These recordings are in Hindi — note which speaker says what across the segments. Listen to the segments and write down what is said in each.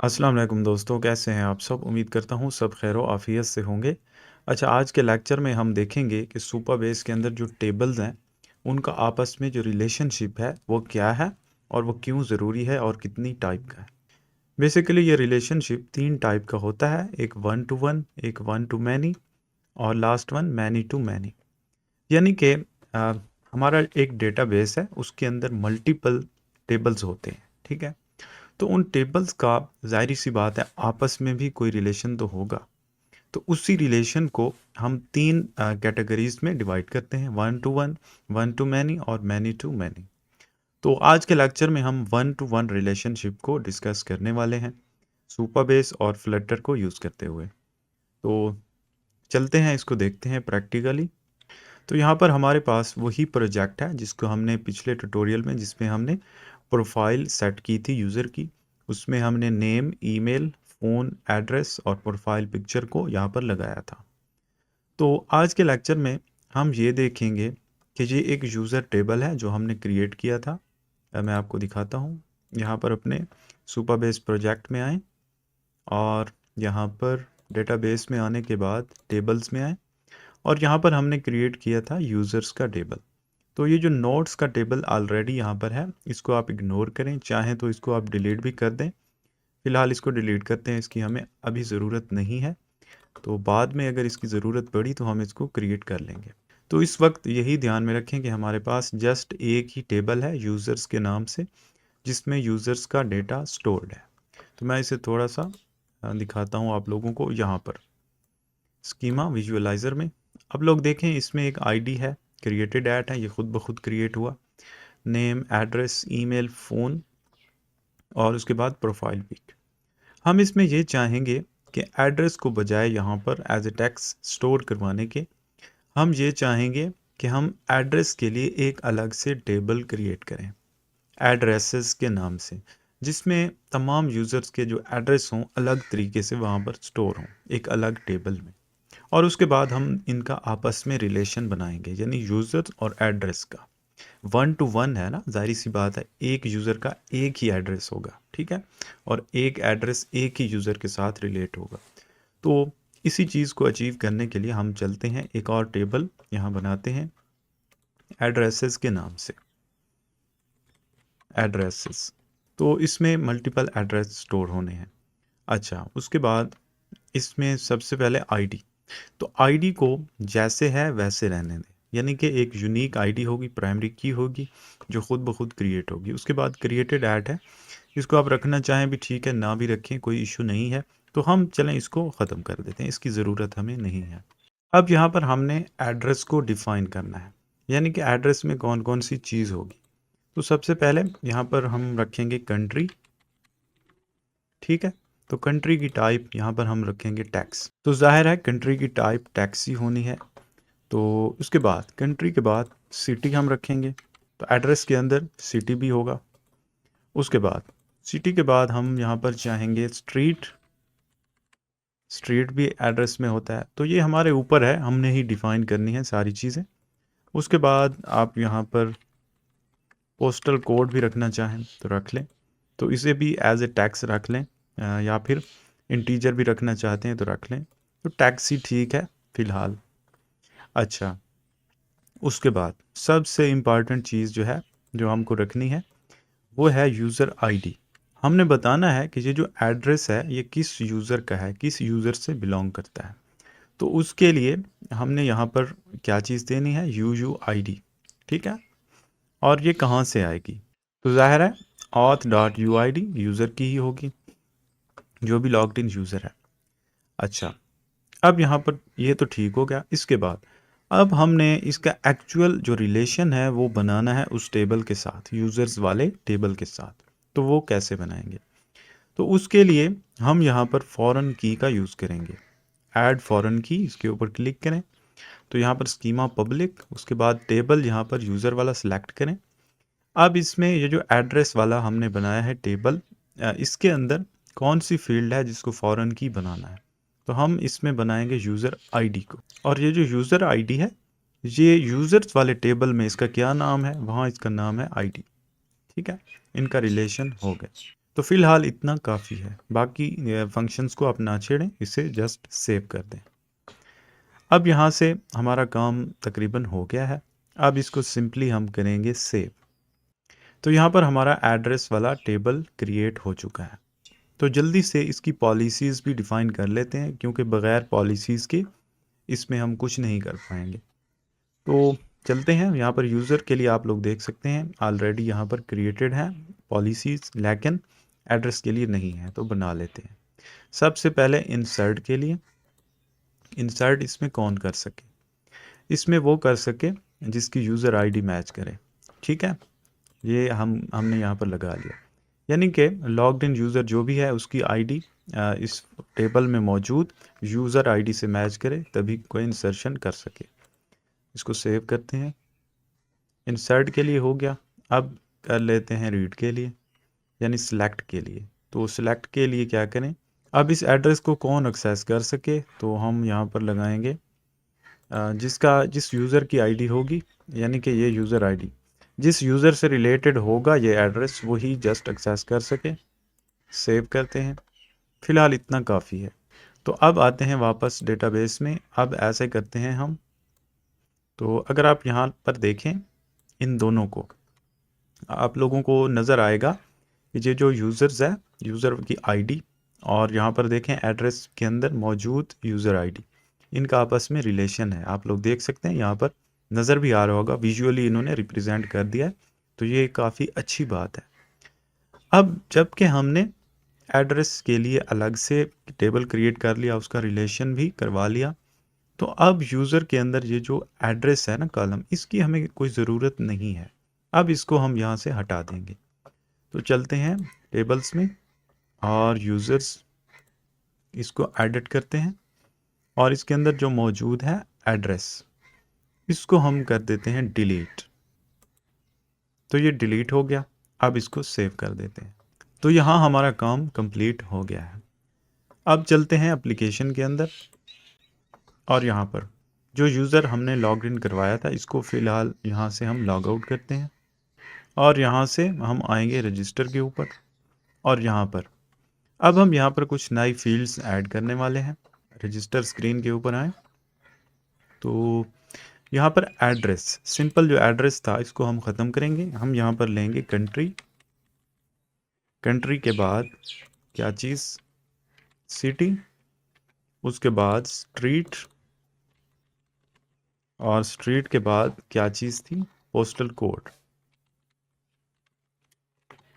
Speaker 1: अस्सलाम वालेकुम दोस्तों, कैसे हैं आप सब? उम्मीद करता हूँ सब खैर व आफ़ियत से होंगे। अच्छा, आज के लेक्चर में हम देखेंगे कि सुपरबेस के अंदर जो टेबल्स हैं, उनका आपस में जो रिलेशनशिप है, वो क्या है और वो क्यों ज़रूरी है और कितनी टाइप का है। बेसिकली ये रिलेशनशिप 3 टाइप का होता है, एक वन टू वन, एक वन टू मैनी और last one many to many. यानी कि अ, हमारा एक डेटाबेस है, उसके अंदर मल्टीपल टेबल्स होते हैं, ठीक है? तो उन टेबल्स का ज़ाहिर सी बात है आपस में भी कोई रिलेशन तो होगा। तो उसी रिलेशन को हम 3 कैटेगरीज़ में डिवाइड करते हैं, वन, वन टू मैनी और मैनी टू मैनी। तो आज के लेक्चर में हम वन टू वन रिलेशनशिप को डिस्कस करने वाले हैं, सुपरबेस और फ्लटर को यूज़ करते हुए। तो चलते हैं, इसको देखते हैं प्रैक्टिकली। तो यहाँ पर हमारे पास वही प्रोजेक्ट है जिसको हमने पिछले ट्यूटोरियल में जिसमें हमने प्रोफाइल सेट की थी यूज़र की। उसमें हमने नेम, ईमेल, फ़ोन, एड्रेस और प्रोफाइल पिक्चर को यहाँ पर लगाया था। तो आज के लेक्चर में हम ये देखेंगे कि ये एक यूज़र टेबल है जो हमने क्रिएट किया था। मैं आपको दिखाता हूँ। यहाँ पर अपने सुपरबेस प्रोजेक्ट में आएँ और यहाँ पर डेटाबेस में आने के बाद टेबल्स में आएँ और यहाँ पर हमने क्रिएट किया था यूज़र्स का टेबल। तो ये जो नोट्स का टेबल ऑलरेडी यहाँ पर है, इसको आप इग्नोर करें, चाहें तो इसको आप डिलीट भी कर दें। फ़िलहाल इसको डिलीट करते हैं, इसकी हमें अभी ज़रूरत नहीं है। तो बाद में अगर इसकी ज़रूरत पड़ी तो हम इसको क्रिएट कर लेंगे। तो इस वक्त यही ध्यान में रखें कि हमारे पास जस्ट एक ही टेबल है यूज़र्स के नाम से, जिसमें यूज़र्स का डेटा स्टोर्ड है। तो मैं इसे थोड़ा-सा दिखाता हूँ आप लोगों को यहाँ पर। स्कीमा विजुअलाइज़र में अब लोग देखें, इसमें एक आईडी है, क्रिएटेड ऐट है, ये खुद ब खुद क्रिएट हुआ। नेम, एड्रेस, ईमेल, फ़ोन और उसके बाद प्रोफाइल पिक। हम इसमें ये चाहेंगे कि एड्रेस को बजाय यहाँ पर एज ए टेक्स्ट स्टोर करवाने के, हम ये चाहेंगे कि हम एड्रेस के लिए एक अलग से टेबल क्रिएट करें एड्रेसेस के नाम से, जिसमें तमाम यूज़र्स के जो एड्रेस हों अलग तरीके से वहाँ पर स्टोर हों एक अलग टेबल में। और उसके बाद हम इनका आपस में रिलेशन बनाएंगे, यानी यूज़र और एड्रेस का। वन टू वन है ना, ज़ाहिर सी बात है, एक यूज़र का एक ही एड्रेस होगा, ठीक है? और एक एड्रेस एक ही यूज़र के साथ रिलेट होगा। तो इसी चीज़ को अचीव करने के लिए हम चलते हैं, एक और टेबल यहाँ बनाते हैं एड्रेसेस के नाम से, एड्रेसेस। तो इसमें मल्टीपल एड्रेस स्टोर होने हैं। अच्छा, उसके बाद इसमें सबसे पहले आईडी। तो आईडी को जैसे है वैसे रहने दें, यानी कि एक यूनिक आईडी होगी, प्राइमरी की होगी, जो खुद ब खुद क्रिएट होगी। उसके बाद क्रिएटेड ऐट है, इसको आप रखना चाहें भी ठीक है, ना भी रखें कोई इशू नहीं है। तो हम चलें इसको ख़त्म कर देते हैं, इसकी ज़रूरत हमें नहीं है। अब यहाँ पर हमने एड्रेस को डिफ़ाइन करना है, यानी कि एड्रेस में कौन कौन सी चीज़ होगी। तो सबसे पहले यहाँ पर हम रखेंगे कंट्री, ठीक है? तो कंट्री की टाइप यहाँ पर हम रखेंगे टैक्स। तो ज़ाहिर है कंट्री की टाइप टैक्स ही होनी है। तो उसके बाद कंट्री के बाद सिटी हम रखेंगे, तो एड्रेस के अंदर सिटी भी होगा। उसके बाद सिटी के बाद हम यहाँ पर चाहेंगे स्ट्रीट, स्ट्रीट भी एड्रेस में होता है। तो ये हमारे ऊपर है, हमने ही डिफ़ाइन करनी है सारी चीज़ें। उसके बाद आप यहाँ पर पोस्टल कोड भी रखना चाहें तो रख लें, तो इसे भी एज ए टैक्स रख लें, या फिर इंटीजर भी रखना चाहते हैं तो रख लें। तो टैक्स ही ठीक है फ़िलहाल। अच्छा, उसके बाद सबसे इम्पॉर्टेंट चीज़ जो है, जो हमको रखनी है, वो है यूज़र आईडी। हमने बताना है कि ये जो एड्रेस है ये किस यूज़र का है, किस यूज़र से बिलोंग करता है। तो उसके लिए हमने यहाँ पर क्या चीज़ देनी है, UUID, ठीक है? और ये कहाँ से आएगी? तो ज़ाहिर है auth.uid यूज़र की ही होगी, जो भी लॉग्ड इन यूज़र है। अच्छा, अब यहाँ पर ये तो ठीक हो गया। इसके बाद अब हमने इसका एक्चुअल जो रिलेशन है वो बनाना है उस टेबल के साथ, यूज़र्स वाले टेबल के साथ। तो वो कैसे बनाएंगे? तो उसके लिए हम यहाँ पर फॉरेन की का यूज़ करेंगे। ऐड फॉरेन की, इसके ऊपर क्लिक करें। तो यहाँ पर स्कीमा पब्लिक, उसके बाद टेबल यहाँ पर यूज़र वाला सिलेक्ट करें। अब इसमें ये जो एड्रेस वाला हमने बनाया है टेबल, इसके अंदर कौन सी फील्ड है जिसको फॉरेन की बनाना है? तो हम इसमें बनाएंगे यूज़र आईडी को। और ये जो यूज़र आईडी है, ये यूज़र्स वाले टेबल में इसका क्या नाम है? वहाँ इसका नाम है आईडी, ठीक है? इनका रिलेशन हो गया। तो फिलहाल इतना काफ़ी है, बाकी फंक्शंस को आप ना छेड़ें, इसे जस्ट सेव कर दें। अब यहाँ से हमारा काम तकरीबन हो गया है। अब इसको सिंपली हम करेंगे सेव। तो यहाँ पर हमारा एड्रेस वाला टेबल क्रिएट हो चुका है। तो जल्दी से इसकी पॉलिसीज़ भी डिफ़ाइन कर लेते हैं, क्योंकि बग़ैर पॉलिसीज़ के इसमें हम कुछ नहीं कर पाएंगे। तो चलते हैं, यहाँ पर यूज़र के लिए आप लोग देख सकते हैं ऑलरेडी यहाँ पर क्रिएटेड है पॉलिसीज़, लेकिन एड्रेस के लिए नहीं है, तो बना लेते हैं। सबसे पहले इंसर्ट के लिए, इंसर्ट इसमें कौन कर सके, इसमें वो कर सके जिसकी यूज़र आईडी मैच करे। ठीक है, ये हमने यहाँ पर लगा लिया, यानी कि लॉग्ड इन यूज़र जो भी है उसकी आईडी इस टेबल में मौजूद यूज़र आईडी से मैच करे, तभी कोई इंसर्शन कर सके। इसको सेव करते हैं। इंसर्ट के लिए हो गया। अब कर लेते हैं रीड के लिए, यानी सिलेक्ट के लिए। तो सिलेक्ट के लिए क्या करें, अब इस एड्रेस को कौन एक्सेस कर सके, तो हम यहाँ पर लगाएंगे जिस यूज़र की आईडी होगी, यानी कि ये यूज़र आईडी जिस यूज़र से रिलेटेड होगा ये एड्रेस, वही जस्ट एक्सेस कर सके। सेव करते हैं। फ़िलहाल इतना काफ़ी है। तो अब आते हैं वापस डेटाबेस में। अब ऐसे करते हैं हम, तो अगर आप यहाँ पर देखें इन दोनों को, आप लोगों को नज़र आएगा कि ये जो यूज़र्स है, यूज़र की आईडी और यहाँ पर देखें एड्रेस के अंदर मौजूद यूज़र आईडी, इनका आपस में रिलेशन है। आप लोग देख सकते हैं, यहाँ पर नज़र भी आ रहा होगा, विजुअली इन्होंने रिप्रेजेंट कर दिया है। तो ये काफ़ी अच्छी बात है। अब जबकि हमने एड्रेस के लिए अलग से टेबल क्रिएट कर लिया, उसका रिलेशन भी करवा लिया, तो अब यूज़र के अंदर ये जो एड्रेस है ना कॉलम, इसकी हमें कोई ज़रूरत नहीं है। अब इसको हम यहाँ से हटा देंगे। तो चलते हैं टेबल्स में और यूज़र्स, इसको एडिट करते हैं और इसके अंदर जो मौजूद है एड्रेस, इसको हम कर देते हैं डिलीट। तो ये डिलीट हो गया। अब इसको सेव कर देते हैं। तो यहाँ हमारा काम कंप्लीट हो गया है। अब चलते हैं एप्लीकेशन के अंदर और यहाँ पर जो यूज़र हमने लॉग इन करवाया था, इसको फ़िलहाल यहाँ से हम लॉग आउट करते हैं और यहाँ से हम आएंगे रजिस्टर के ऊपर और यहाँ पर अब हम यहाँ पर कुछ नई फील्ड्स ऐड करने वाले हैं। रजिस्टर स्क्रीन के ऊपर आए तो यहाँ पर एड्रेस, सिंपल जो एड्रेस था इसको हम ख़त्म करेंगे। हम यहाँ पर लेंगे कंट्री, कंट्री के बाद क्या चीज़, सिटी, उसके बाद स्ट्रीट और स्ट्रीट के बाद क्या चीज़ थी, पोस्टल कोड,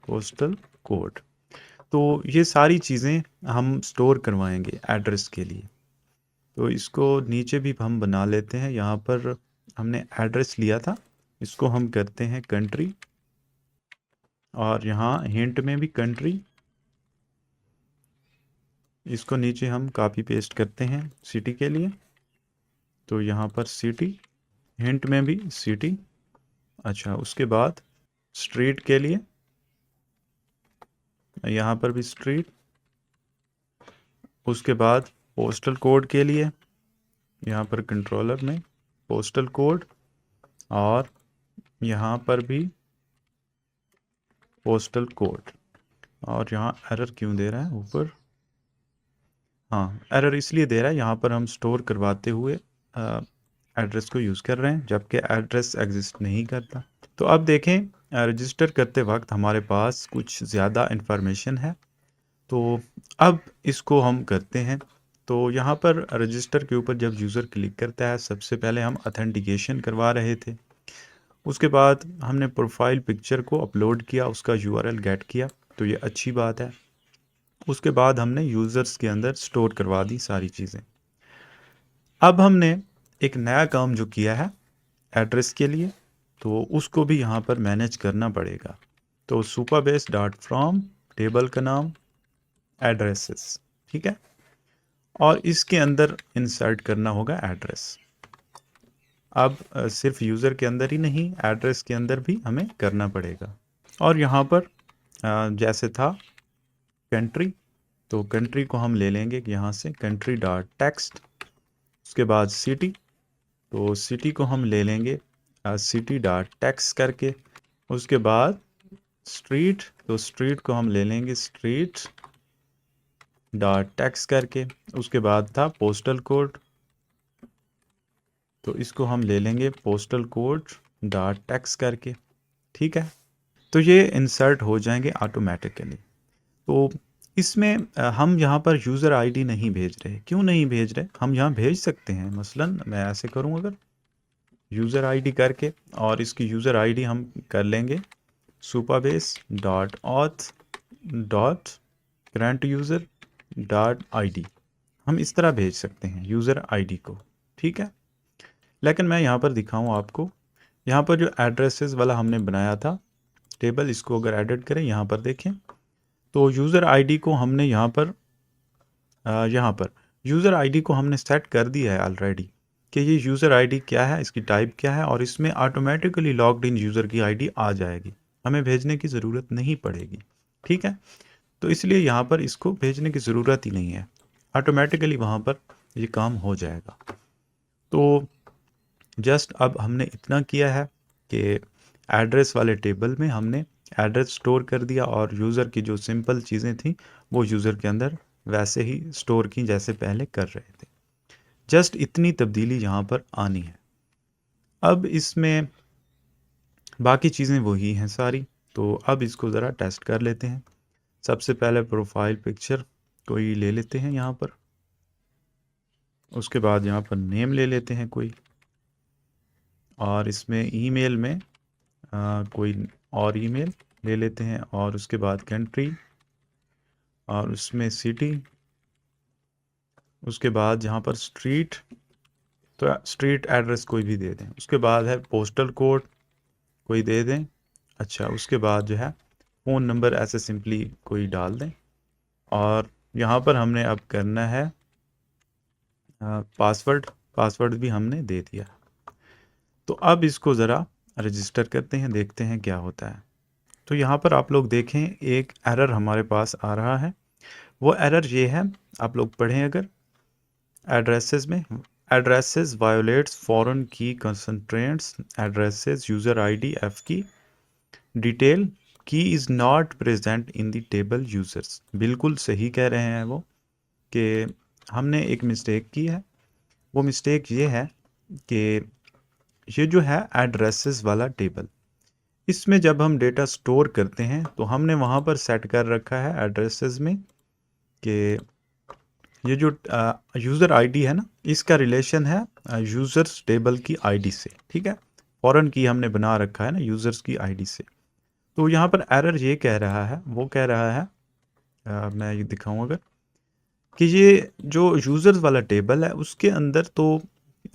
Speaker 1: पोस्टल कोड। तो ये सारी चीज़ें हम स्टोर करवाएंगे एड्रेस के लिए। तो इसको नीचे भी हम बना लेते हैं। यहाँ पर हमने एड्रेस लिया था, इसको हम करते हैं कंट्री और यहाँ हिंट में भी कंट्री, इसको नीचे हम कॉपी पेस्ट करते हैं सिटी के लिए। तो यहाँ पर सिटी, हिंट में भी सिटी। अच्छा, उसके बाद स्ट्रीट के लिए यहाँ पर भी स्ट्रीट, उसके बाद पोस्टल कोड के लिए यहाँ पर कंट्रोलर में पोस्टल कोड और यहाँ पर भी पोस्टल कोड। और यहाँ एरर क्यों दे रहा है ऊपर, हाँ एरर इसलिए दे रहा है, यहाँ पर हम स्टोर करवाते हुए एड्रेस को यूज़ कर रहे हैं, जबकि एड्रेस एग्जिस्ट नहीं करता। तो अब देखें रजिस्टर करते वक्त हमारे पास कुछ ज़्यादा इन्फॉर्मेशन है, तो अब इसको हम करते हैं। तो यहाँ पर रजिस्टर के ऊपर जब यूज़र क्लिक करता है, सबसे पहले हम ऑथेंटिकेशन करवा रहे थे, उसके बाद हमने प्रोफाइल पिक्चर को अपलोड किया, उसका यूआरएल गेट किया, तो ये अच्छी बात है। उसके बाद हमने यूज़र्स के अंदर स्टोर करवा दी सारी चीज़ें। अब हमने एक नया काम जो किया है एड्रेस के लिए, तो उसको भी यहाँ पर मैनेज करना पड़ेगा। तो सुपरबेस डॉट फ्रॉम, टेबल का नाम एड्रेसेस, ठीक है, और इसके अंदर इंसर्ट करना होगा एड्रेस। अब सिर्फ यूज़र के अंदर ही नहीं, एड्रेस के अंदर भी हमें करना पड़ेगा। और यहाँ पर जैसे था कंट्री, तो कंट्री को हम ले लेंगे यहाँ से कंट्री डॉट टेक्स्ट, उसके बाद सिटी, तो सिटी को हम ले लेंगे सिटी डॉट टेक्स्ट करके, उसके बाद स्ट्रीट, तो स्ट्रीट को हम ले लेंगे स्ट्रीट डॉट टेक्स्ट करके। उसके बाद था पोस्टल कोड, तो इसको हम ले लेंगे पोस्टल कोड डॉट टेक्स्ट करके। ठीक है, तो ये इंसर्ट हो जाएंगे ऑटोमेटिकली। तो इसमें हम यहाँ पर यूज़र आईडी नहीं भेज रहे। क्यों नहीं भेज रहे? हम यहाँ भेज सकते हैं। मसलन मैं ऐसे करूँ, अगर यूज़र आईडी करके, और इसकी यूज़र आईडी हम कर लेंगे Supabase dot auth dot current user dot ID. हम इस तरह भेज सकते हैं यूज़र आईडी को। ठीक है, लेकिन मैं यहाँ पर दिखाऊँ आपको, यहाँ पर जो एड्रेसेस वाला हमने बनाया था टेबल, इसको अगर एडिट करें, यहाँ पर देखें तो यूज़र आईडी को हमने यहाँ पर यूज़र आईडी को हमने सेट कर दिया है ऑलरेडी कि ये यूज़र आईडी क्या है, इसकी टाइप क्या है, और इसमें ऑटोमेटिकली लॉग्ड इन यूज़र की आईडी आ जाएगी, हमें भेजने की ज़रूरत नहीं पड़ेगी। ठीक है, तो इसलिए यहाँ पर इसको भेजने की ज़रूरत ही नहीं है, ऑटोमेटिकली वहाँ पर ये काम हो जाएगा। तो जस्ट अब हमने इतना किया है कि एड्रेस वाले टेबल में हमने एड्रेस स्टोर कर दिया, और यूज़र की जो सिंपल चीज़ें थी वो यूज़र के अंदर वैसे ही स्टोर की जैसे पहले कर रहे थे। जस्ट इतनी तब्दीली यहाँ पर आनी है। अब इसमें बाकी चीज़ें वही हैं सारी। तो अब इसको ज़रा टेस्ट कर लेते हैं। सबसे पहले प्रोफाइल पिक्चर कोई ले लेते हैं यहाँ पर, उसके बाद यहाँ पर नेम ले लेते हैं कोई, और इसमें ईमेल में कोई और ईमेल ले लेते हैं, और उसके बाद कंट्री, और उसमें सिटी, उसके बाद यहाँ पर स्ट्रीट, तो स्ट्रीट एड्रेस कोई भी दे दें। उसके बाद है पोस्टल कोड कोई दे दें। अच्छा, उसके बाद जो है फ़ोन नंबर ऐसे सिंपली कोई डाल दें, और यहाँ पर हमने अब करना है पासवर्ड भी हमने दे दिया। तो अब इसको ज़रा रजिस्टर करते हैं, देखते हैं क्या होता है। तो यहाँ पर आप लोग देखें एक एरर हमारे पास आ रहा है। वो एरर ये है, आप लोग पढ़ें अगर एड्रेसेस में, एड्रेसेस वायोलेट्स फॉरेन की कंसंट्रेंट्स एड्रेसेस यूज़र आईडी एफ की डिटेल की is not present in the table users. बिल्कुल सही कह रहे हैं वो कि हमने एक मिस्टेक की है। वो मिस्टेक ये है कि ये जो है एड्रेसेस वाला टेबल, इसमें जब हम डेटा स्टोर करते हैं तो हमने वहाँ पर सेट कर रखा है एड्रेसेस में कि ये जो यूज़र आईडी है ना, इसका रिलेशन है यूज़र्स टेबल की आईडी से। ठीक है, फॉरेन की हमने बना रखा है ना यूज़र्स की आईडी से। तो यहाँ पर एरर ये कह रहा है, वो कह रहा है मैं ये दिखाऊँ अगर, कि ये जो यूज़र्स वाला टेबल है उसके अंदर तो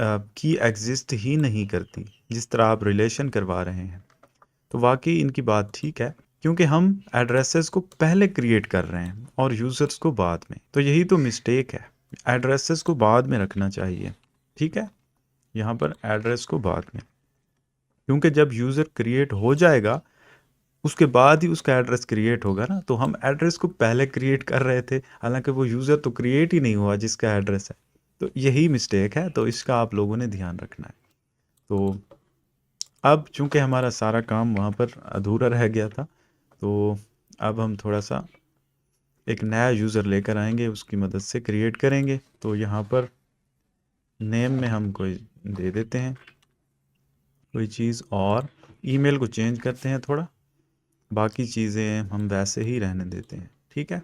Speaker 1: की एग्जिस्ट ही नहीं करती जिस तरह आप रिलेशन करवा रहे हैं। तो वाकई इनकी बात ठीक है, क्योंकि हम एड्रेसेस को पहले क्रिएट कर रहे हैं और यूज़र्स को बाद में। तो यही तो मिस्टेक है, एड्रेसेस को बाद में रखना चाहिए। ठीक है, यहाँ पर एड्रेस को बाद में, क्योंकि जब यूज़र क्रिएट हो जाएगा उसके बाद ही उसका एड्रेस क्रिएट होगा ना। तो हम एड्रेस को पहले क्रिएट कर रहे थे, हालांकि वो यूज़र तो क्रिएट ही नहीं हुआ जिसका एड्रेस है। तो यही मिस्टेक है, तो इसका आप लोगों ने ध्यान रखना है। तो अब चूंकि हमारा सारा काम वहाँ पर अधूरा रह गया था, तो अब हम थोड़ा सा एक नया यूज़र लेकर आएंगे, उसकी मदद से क्रिएट करेंगे। तो यहाँ पर नेम में हम कोई दे देते हैं कोई चीज़, और ईमेल को चेंज करते हैं थोड़ा, बाकी चीज़ें हम वैसे ही रहने देते हैं। ठीक है,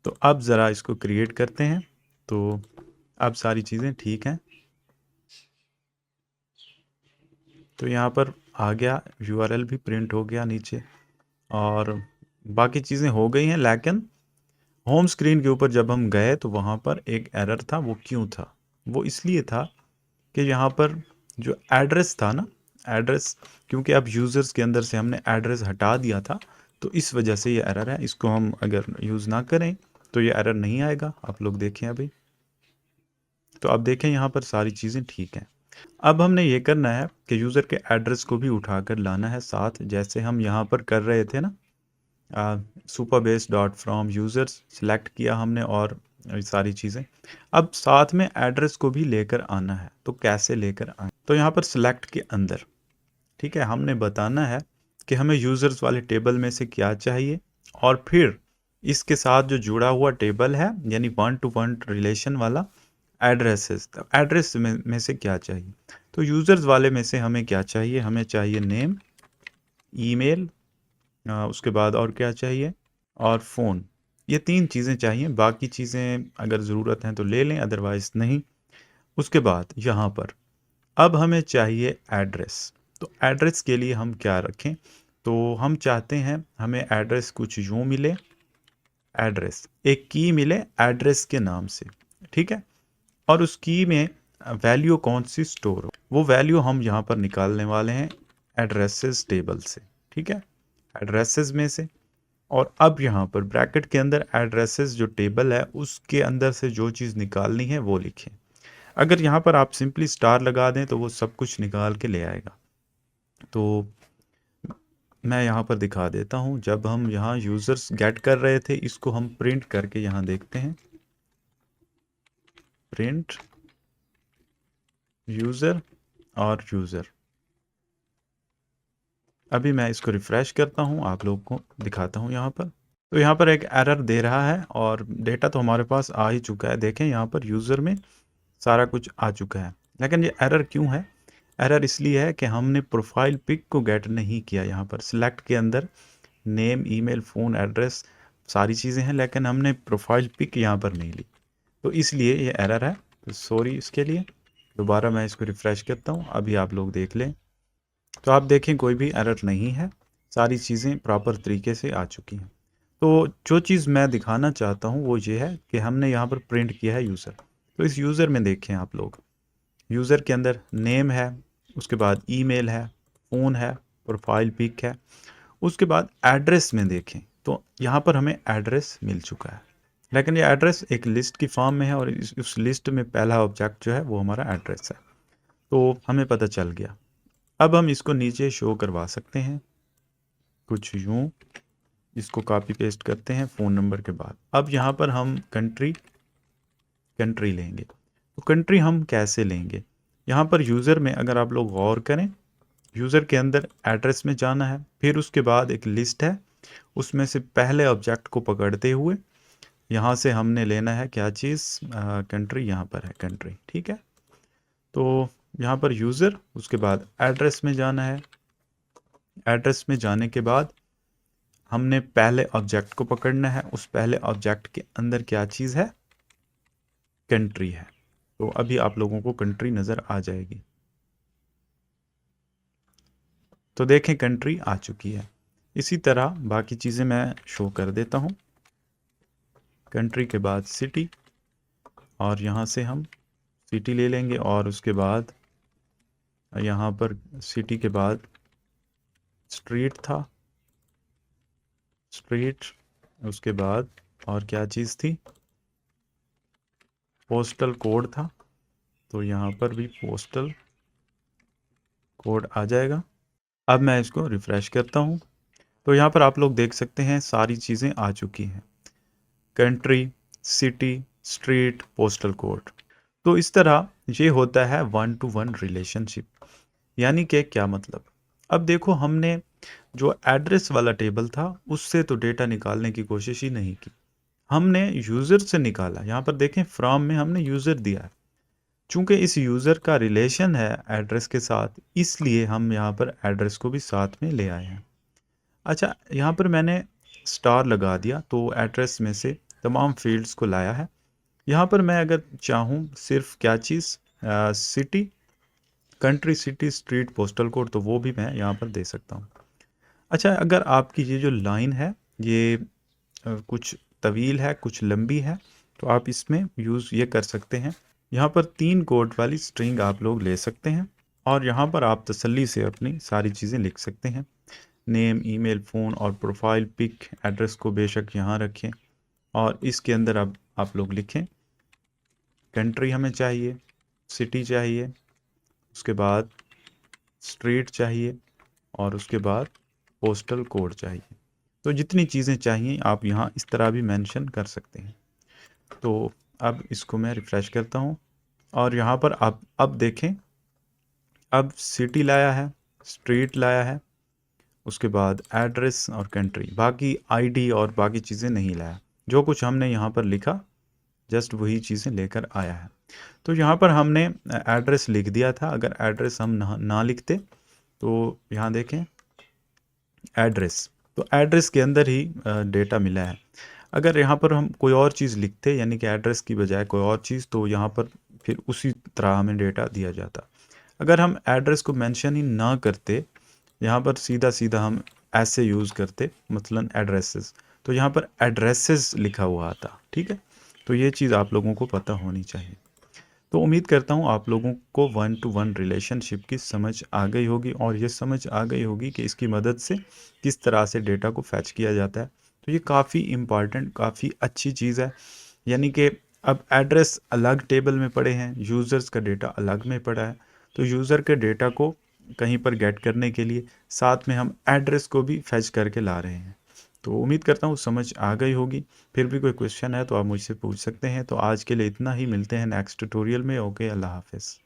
Speaker 1: तो अब ज़रा इसको क्रिएट करते हैं। तो अब सारी चीज़ें ठीक हैं। तो यहाँ पर आ गया, यूआरएल भी प्रिंट हो गया नीचे, और बाकी चीज़ें हो गई हैं। लेकिन होम स्क्रीन के ऊपर जब हम गए तो वहाँ पर एक एरर था। वो क्यों था? वो इसलिए था कि यहाँ पर जो एड्रेस था ना, एड्रेस, क्योंकि अब यूज़र्स के अंदर से हमने एड्रेस हटा दिया था, तो इस वजह से ये एरर है। इसको हम अगर यूज़ ना करें तो ये एरर नहीं आएगा। आप लोग देखें अभी, तो आप देखें यहाँ पर सारी चीज़ें ठीक हैं। अब हमने ये करना है कि यूज़र के एड्रेस को भी उठाकर लाना है साथ, जैसे हम यहाँ पर कर रहे थे ना। सुपरबेस डॉट फ्रॉम यूज़र्स सेलेक्ट किया हमने, और सारी चीज़ें। अब साथ में एड्रेस को भी लेकर आना है। तो कैसे लेकर आए? तो यहाँ पर सिलेक्ट के अंदर, ठीक है, हमने बताना है कि हमें यूज़र्स वाले टेबल में से क्या चाहिए, और फिर इसके साथ जो जुड़ा हुआ टेबल है यानी वन टू वन रिलेशन वाला एड्रेसेस, एड्रेस में से क्या चाहिए। तो यूज़र्स वाले में से हमें क्या चाहिए, हमें चाहिए नेम, ईमेल, उसके बाद और क्या चाहिए, और फ़ोन। ये 3 चीज़ें चाहिए, बाकी चीज़ें अगर ज़रूरत हैं तो ले लें, अदरवाइज़ नहीं। उसके बाद यहाँ पर अब हमें चाहिए एड्रेस। तो एड्रेस के लिए हम क्या रखें, तो हम चाहते हैं हमें एड्रेस कुछ यूँ मिले, एड्रेस एक की मिले एड्रेस के नाम से, ठीक है। और उस की में वैल्यू कौन सी स्टोर हो, वो वैल्यू हम यहाँ पर निकालने वाले हैं एड्रेसेस टेबल से, ठीक है, एड्रेसेस में से। और अब यहाँ पर ब्रैकेट के अंदर एड्रेसेस जो टेबल है उसके अंदर से जो चीज़ निकालनी है वो लिखें। अगर यहाँ पर आप सिंपली स्टार लगा दें तो वो सब कुछ निकाल के ले आएगा। तो मैं यहाँ पर दिखा देता हूँ, जब हम यहाँ यूज़र्स गेट कर रहे थे इसको हम प्रिंट करके यहाँ देखते हैं, प्रिंट यूज़र और यूज़र। अभी मैं इसको रिफ़्रेश करता हूँ, आप लोग को दिखाता हूँ यहाँ पर। तो यहाँ पर एक एरर दे रहा है और डेटा तो हमारे पास आ ही चुका है। देखें यहाँ पर यूज़र में सारा कुछ आ चुका है, लेकिन ये एरर क्यों है? एरर इसलिए है कि हमने प्रोफाइल पिक को गेट नहीं किया। यहाँ पर सिलेक्ट के अंदर नेम, ईमेल, फ़ोन, एड्रेस सारी चीज़ें हैं, लेकिन हमने प्रोफाइल पिक यहाँ पर नहीं ली, तो इसलिए ये एरर है। तो सॉरी इसके लिए। दोबारा मैं इसको रिफ़्रेश करता हूँ, अभी आप लोग देख लें। तो आप देखें कोई भी एरर नहीं है, सारी चीज़ें प्रॉपर तरीके से आ चुकी हैं। तो जो चीज़ मैं दिखाना चाहता हूँ वो ये है कि हमने यहाँ पर प्रिंट किया है यूज़र। तो इस यूज़र में देखें आप लोग, यूज़र के अंदर नेम है, उसके बाद ईमेल है, फ़ोन है, प्रोफाइल पिक है। उसके बाद एड्रेस में देखें तो यहाँ पर हमें एड्रेस मिल चुका है, लेकिन ये एड्रेस एक लिस्ट की फॉर्म में है और उस लिस्ट में पहला ऑब्जेक्ट जो है वो हमारा एड्रेस है। तो हमें पता चल गया। अब हम इसको नीचे शो करवा सकते हैं कुछ यूँ, इसको कॉपी पेस्ट करते हैं फ़ोन नंबर के बाद। अब यहाँ पर हम कंट्री लेंगे। तो कंट्री हम कैसे लेंगे, यहाँ पर यूज़र में अगर आप लोग गौर करें, यूज़र के अंदर एड्रेस में जाना है, फिर उसके बाद एक लिस्ट है, उसमें से पहले ऑब्जेक्ट को पकड़ते हुए यहाँ से हमने लेना है क्या चीज़, कंट्री। यहाँ पर है कंट्री, ठीक है। तो यहाँ पर यूज़र, उसके बाद एड्रेस में जाना है, एड्रेस में जाने के बाद हमने पहले ऑब्जेक्ट को पकड़ना है, उस पहले ऑब्जेक्ट के अंदर क्या चीज़ है, कंट्री है। तो अभी आप लोगों को कंट्री नज़र आ जाएगी। तो देखें कंट्री आ चुकी है। इसी तरह बाकी चीज़ें मैं शो कर देता हूँ। कंट्री के बाद सिटी, और यहाँ से हम सिटी ले लेंगे, और उसके बाद यहाँ पर सिटी के बाद स्ट्रीट था, स्ट्रीट, उसके बाद और क्या चीज़ थी, पोस्टल कोड था। तो यहाँ पर भी पोस्टल कोड आ जाएगा। अब मैं इसको रिफ़्रेश करता हूँ, तो यहाँ पर आप लोग देख सकते हैं सारी चीज़ें आ चुकी हैं, country, city, street, postal code. तो इस तरह ये होता है वन टू वन रिलेशनशिप। यानी कि क्या मतलब, अब देखो हमने जो एड्रेस वाला टेबल था उससे तो डेटा निकालने की कोशिश ही नहीं की, हमने यूज़र से निकाला। यहाँ पर देखें फ्रॉम में हमने यूज़र दिया है, चूंकि इस यूज़र का रिलेशन है एड्रेस के साथ, इसलिए हम यहाँ पर एड्रेस को भी साथ में ले आए हैं। अच्छा, यहाँ पर मैंने स्टार लगा दिया तो एड्रेस में से तमाम फील्ड्स को लाया है। यहाँ पर मैं अगर चाहूँ सिर्फ क्या चीज़, city, country, city, street, postal code, तो वो भी मैं यहाँ पर दे सकता हूँ। अच्छा, अगर आपकी ये जो लाइन है ये कुछ तवील है, कुछ लंबी है, तो आप इसमें यूज़ ये कर सकते हैं, यहाँ पर 3 कोड वाली स्ट्रिंग आप लोग ले सकते हैं, और यहाँ पर आप तसल्ली से अपनी सारी चीज़ें लिख सकते हैं। नेम, ईमेल, फ़ोन और प्रोफाइल पिक, एड्रेस को बेशक यहाँ रखें, और इसके अंदर अब आप लोग लिखें कंट्री हमें चाहिए, सिटी चाहिए, उसके बाद स्ट्रीट चाहिए, और उसके बाद पोस्टल कोड चाहिए। तो जितनी चीज़ें चाहिए आप यहाँ इस तरह भी मेंशन कर सकते हैं। तो अब इसको मैं रिफ़्रेश करता हूँ, और यहाँ पर आप अब देखें, अब सिटी लाया है, स्ट्रीट लाया है, उसके बाद एड्रेस और कंट्री, बाकी आईडी और बाकी चीज़ें नहीं लाया। जो कुछ हमने यहाँ पर लिखा जस्ट वही चीज़ें लेकर आया है। तो यहाँ पर हमने एड्रेस लिख दिया था। अगर एड्रेस हम ना लिखते तो यहाँ देखें एड्रेस, तो एड्रेस के अंदर ही डेटा मिला है। अगर यहाँ पर हम कोई और चीज़ लिखते यानी कि एड्रेस की बजाय कोई और चीज़, तो यहाँ पर फिर उसी तरह हमें डेटा दिया जाता। अगर हम एड्रेस को मेंशन ही ना करते, यहाँ पर सीधा सीधा हम ऐसे यूज़ करते मसलन एड्रेसेस, तो यहाँ पर एड्रेसेस लिखा हुआ आता। ठीक है, तो ये चीज़ आप लोगों को पता होनी चाहिए। तो उम्मीद करता हूँ आप लोगों को 1-to-1 रिलेशनशिप की समझ आ गई होगी और ये समझ आ गई होगी कि इसकी मदद से किस तरह से डेटा को फैच किया जाता है। तो ये काफ़ी इम्पॉर्टेंट, काफ़ी अच्छी चीज़ है। यानी कि अब एड्रेस अलग टेबल में पड़े हैं, यूज़र्स का डेटा अलग में पड़ा है। तो यूज़र के डेटा को कहीं पर गेट करने के लिए साथ में हम एड्रेस को भी फैच करके ला रहे हैं। तो उम्मीद करता हूँ समझ आ गई होगी। फिर भी कोई क्वेश्चन है तो आप मुझसे पूछ सकते हैं। तो आज के लिए इतना ही, मिलते हैं नेक्स्ट ट्यूटोरियल में। ओके, अल्लाह हाफ़िज़।